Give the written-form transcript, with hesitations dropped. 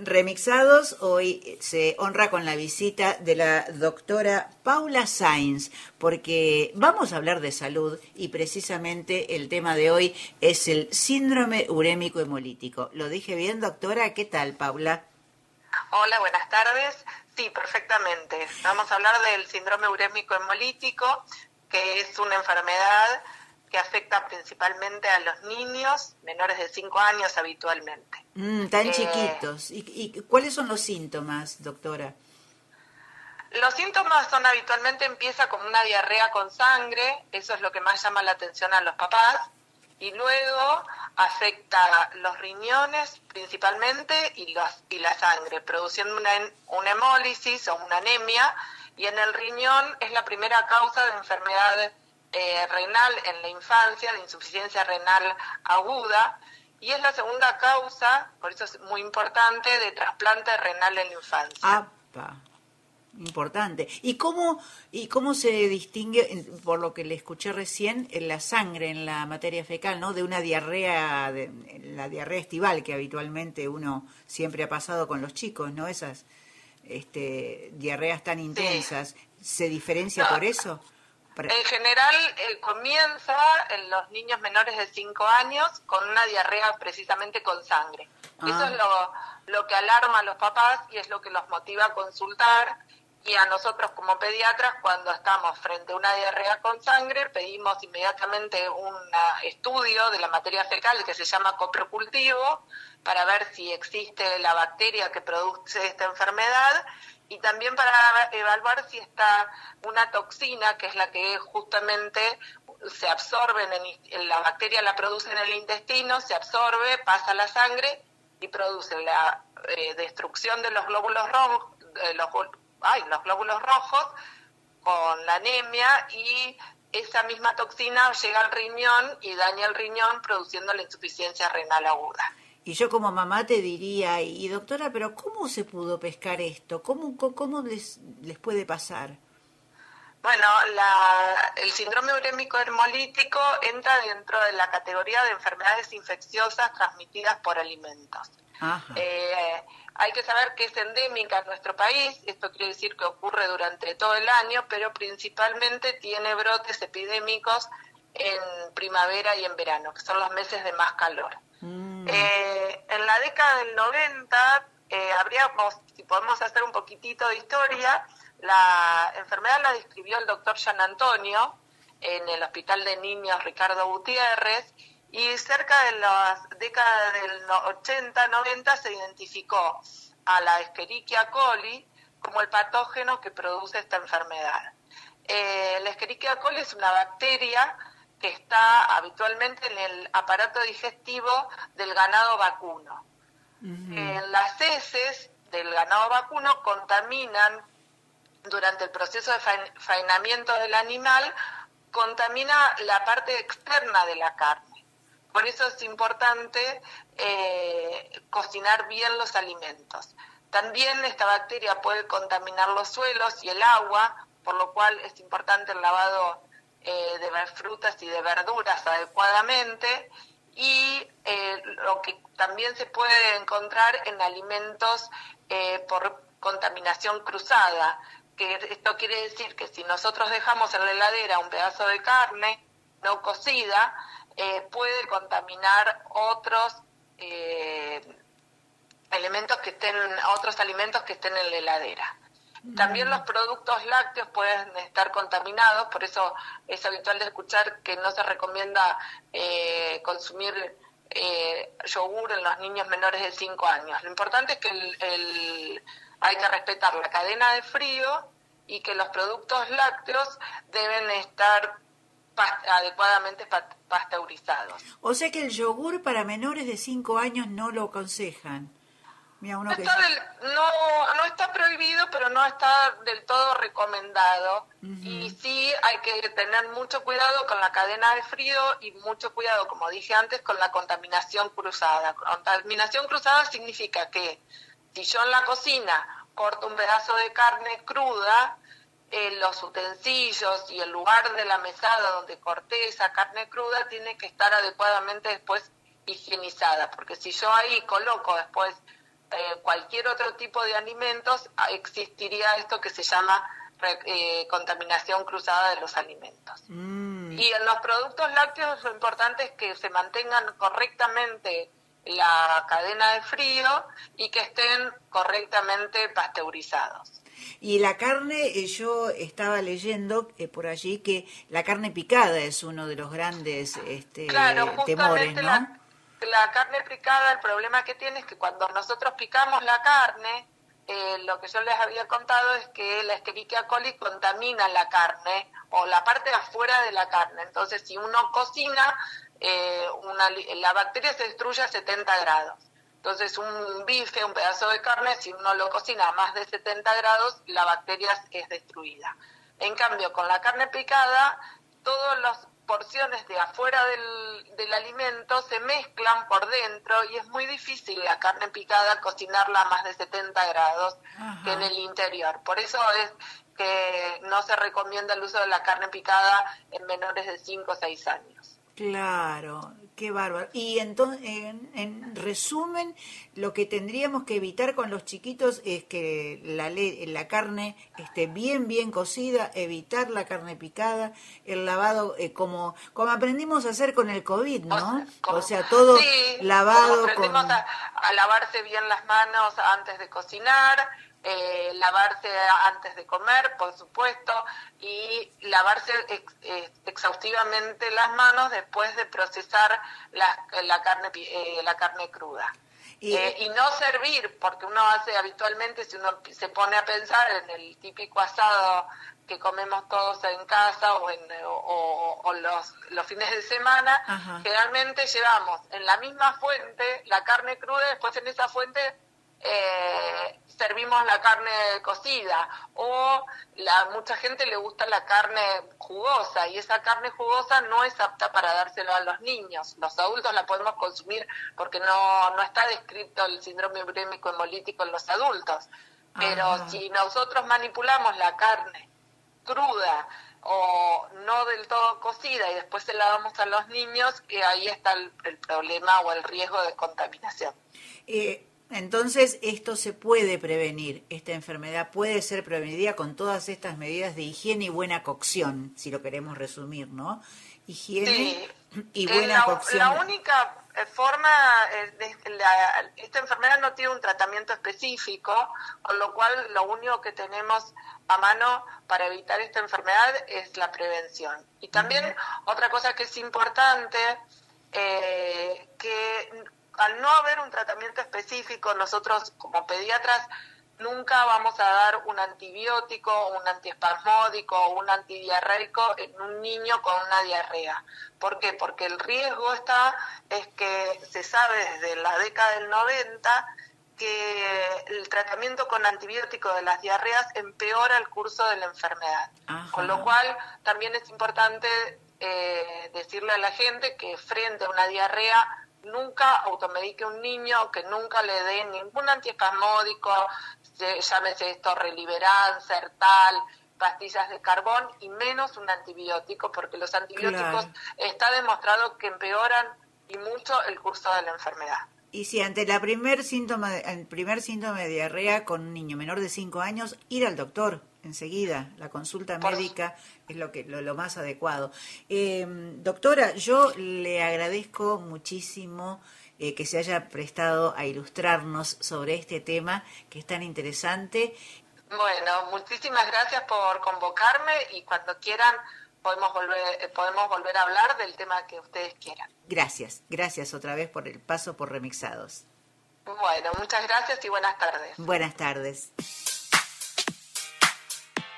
Remixados hoy se honra con la visita de la doctora Paula Sainz, porque vamos a hablar de salud y precisamente el tema de hoy es el síndrome urémico hemolítico. ¿Lo dije bien, doctora? ¿Qué tal, Paula? Hola, buenas tardes. Sí, perfectamente. Vamos a hablar del síndrome urémico hemolítico, que es una enfermedad que afecta principalmente a los niños menores de 5 años habitualmente. Tan chiquitos. ¿Y cuáles son los síntomas, doctora? Los síntomas son habitualmente empieza como una diarrea con sangre, eso es lo que más llama la atención a los papás, y luego afecta los riñones principalmente y la sangre, produciendo una hemólisis o una anemia, y en el riñón es la primera causa de enfermedad renal en la infancia, de insuficiencia renal aguda, y es la segunda causa, por eso es muy importante, de trasplante renal en la infancia. ¡Apa! Importante. ¿Y cómo se distingue, por lo que le escuché recién, en la sangre, en la materia fecal, ¿no? De una diarrea, la diarrea estival que habitualmente uno siempre ha pasado con los chicos, ¿no? Esas diarreas tan intensas. Sí. ¿Se diferencia por eso? En general comienza en los niños menores de 5 años con una diarrea precisamente con sangre. Eso es lo que alarma a los papás y es lo que los motiva a consultar. Y a nosotros como pediatras, cuando estamos frente a una diarrea con sangre, pedimos inmediatamente un estudio de la materia fecal que se llama coprocultivo para ver si existe la bacteria que produce esta enfermedad y también para evaluar si está una toxina, que es la que justamente se absorbe, la bacteria la produce en el intestino, se absorbe, pasa a la sangre y produce la destrucción de los glóbulos rojos, los glóbulos rojos con la anemia, y esa misma toxina llega al riñón y daña el riñón produciendo la insuficiencia renal aguda. Y yo como mamá te diría, y doctora, pero ¿cómo se pudo pescar esto? ¿Cómo les puede pasar? Bueno, el síndrome urémico hemolítico entra dentro de la categoría de enfermedades infecciosas transmitidas por alimentos. Hay que saber que es endémica en nuestro país, esto quiere decir que ocurre durante todo el año, pero principalmente tiene brotes epidémicos en primavera y en verano, que son los meses de más calor. En la década del 90, si podemos hacer un poquitito de historia, la enfermedad la describió el doctor Gian Antonio en el Hospital de Niños Ricardo Gutiérrez, y cerca de las décadas del 80-90 se identificó a la Escherichia coli como el patógeno que produce esta enfermedad. La Escherichia coli es una bacteria que está habitualmente en el aparato digestivo del ganado vacuno. Las heces del ganado vacuno contaminan durante el proceso de faenamiento del animal, contamina la parte externa de la carne. Por eso es importante cocinar bien los alimentos. También esta bacteria puede contaminar los suelos y el agua, por lo cual es importante el lavado de frutas y de verduras adecuadamente, y lo que también se puede encontrar en alimentos por contaminación cruzada, que esto quiere decir que si nosotros dejamos en la heladera un pedazo de carne no cocida, puede contaminar otros otros alimentos que estén en la heladera. También los productos lácteos pueden estar contaminados, por eso es habitual de escuchar que no se recomienda consumir yogur en los niños menores de 5 años. Lo importante es que hay que respetar la cadena de frío y que los productos lácteos deben estar adecuadamente pasteurizados. O sea que el yogur para menores de 5 años no lo aconsejan. Mira, no está prohibido, pero no está del todo recomendado. Y sí hay que tener mucho cuidado con la cadena de frío y mucho cuidado, como dije antes, con la contaminación cruzada. Contaminación cruzada significa que si yo en la cocina corto un pedazo de carne cruda, los utensilios y el lugar de la mesada donde corté esa carne cruda tiene que estar adecuadamente después higienizada, porque si yo ahí coloco después cualquier otro tipo de alimentos, existiría esto que se llama contaminación cruzada de los alimentos. Y en los productos lácteos lo importante es que se mantengan correctamente la cadena de frío y que estén correctamente pasteurizados. Y la carne, yo estaba leyendo por allí que la carne picada es uno de los grandes claro, temores, ¿no? La carne picada, el problema que tiene es que cuando nosotros picamos la carne, lo que yo les había contado es que la Escherichia coli contamina la carne o la parte de afuera de la carne. Entonces, si uno cocina, la bacteria se destruye a 70 grados. Entonces, un bife, un pedazo de carne, si uno lo cocina a más de 70 grados, la bacteria es destruida. En cambio, con la carne picada, todas las porciones de afuera del alimento se mezclan por dentro y es muy difícil la carne picada cocinarla a más de 70 grados que en el interior. Por eso es que no se recomienda el uso de la carne picada en menores de 5 o 6 años. Claro, qué bárbaro. Y entonces, en resumen, lo que tendríamos que evitar con los chiquitos es que la carne esté bien cocida, evitar la carne picada, el lavado, como aprendimos a hacer con el COVID, ¿no? O sea, todo sí, lavado. Como aprendimos a lavarse bien las manos antes de cocinar, lavarse antes de comer, por supuesto, y lavarse exhaustivamente las manos después de procesar la carne cruda. Y no servir, porque uno hace habitualmente, si uno se pone a pensar en el típico asado que comemos todos en casa o los fines de semana, generalmente llevamos en la misma fuente la carne cruda y después en esa fuente servimos la carne cocida, o mucha gente le gusta la carne jugosa y esa carne jugosa no es apta para dárselo a los niños. Los adultos la podemos consumir porque no está descrito el síndrome urémico hemolítico en los adultos, pero si nosotros manipulamos la carne cruda o no del todo cocida y después se la damos a los niños, ahí está el problema o el riesgo de contaminación. Entonces, esto se puede prevenir, esta enfermedad puede ser prevenida con todas estas medidas de higiene y buena cocción, si lo queremos resumir, ¿no? Higiene y buena cocción. La única forma, esta enfermedad no tiene un tratamiento específico, con lo cual lo único que tenemos a mano para evitar esta enfermedad es la prevención. Y también otra cosa que es importante, que al no haber un tratamiento específico, nosotros como pediatras nunca vamos a dar un antibiótico, un antiespasmódico o un antidiarreico en un niño con una diarrea. ¿Por qué? Porque el riesgo es que se sabe desde la década del 90 que el tratamiento con antibiótico de las diarreas empeora el curso de la enfermedad. Con lo cual también es importante decirle a la gente que frente a una diarrea nunca automedique a un niño, que nunca le dé ningún antiespasmódico, llámese esto Reliberan, Sertal, pastillas de carbón y menos un antibiótico, porque los antibióticos está demostrado que empeoran y mucho el curso de la enfermedad. Y si ante el primer síntoma de diarrea con un niño menor de 5 años, ir al doctor enseguida. La consulta médica es lo más adecuado. Doctora, yo le agradezco muchísimo que se haya prestado a ilustrarnos sobre este tema que es tan interesante. Bueno, muchísimas gracias por convocarme y cuando quieran podemos volver a hablar del tema que ustedes quieran. Gracias otra vez por el paso por Remixados. Bueno, muchas gracias y buenas tardes. Buenas tardes.